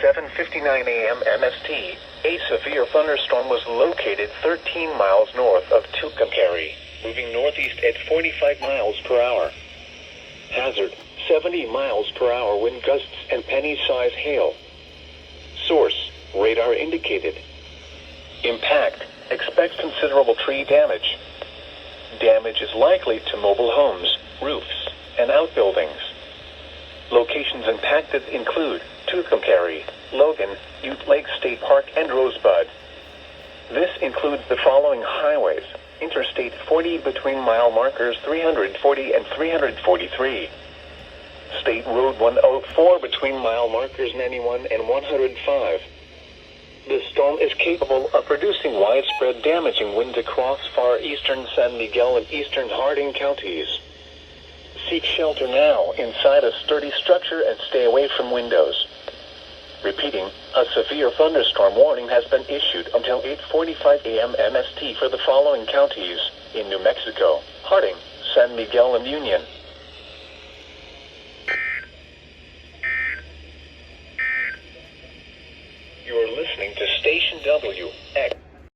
7:59 a.m. MST, a severe thunderstorm was located 13 miles north of Tucumcari, moving northeast at 45 miles per hour. Hazard, 70 miles per hour wind gusts and penny-size hail. Source, radar indicated. Impact, expect considerable tree damage. Damage is likely to mobile homes, roofs, and outbuildings. Locations impacted include Tucumcari, Logan, Ute Lake State Park, and Rosebud. This includes the following highways: Interstate 40 between mile markers 340 and 343. State Road 104 between mile markers 91 and 105. The storm is capable of producing widespread damaging winds across far eastern San Miguel and eastern Harding counties. Seek shelter now inside a sturdy structure and stay away from windows. Repeating, a severe thunderstorm warning has been issued until 8:45 a.m. MST for the following counties in New Mexico: Harding, San Miguel, and Union. You're listening to Station WX.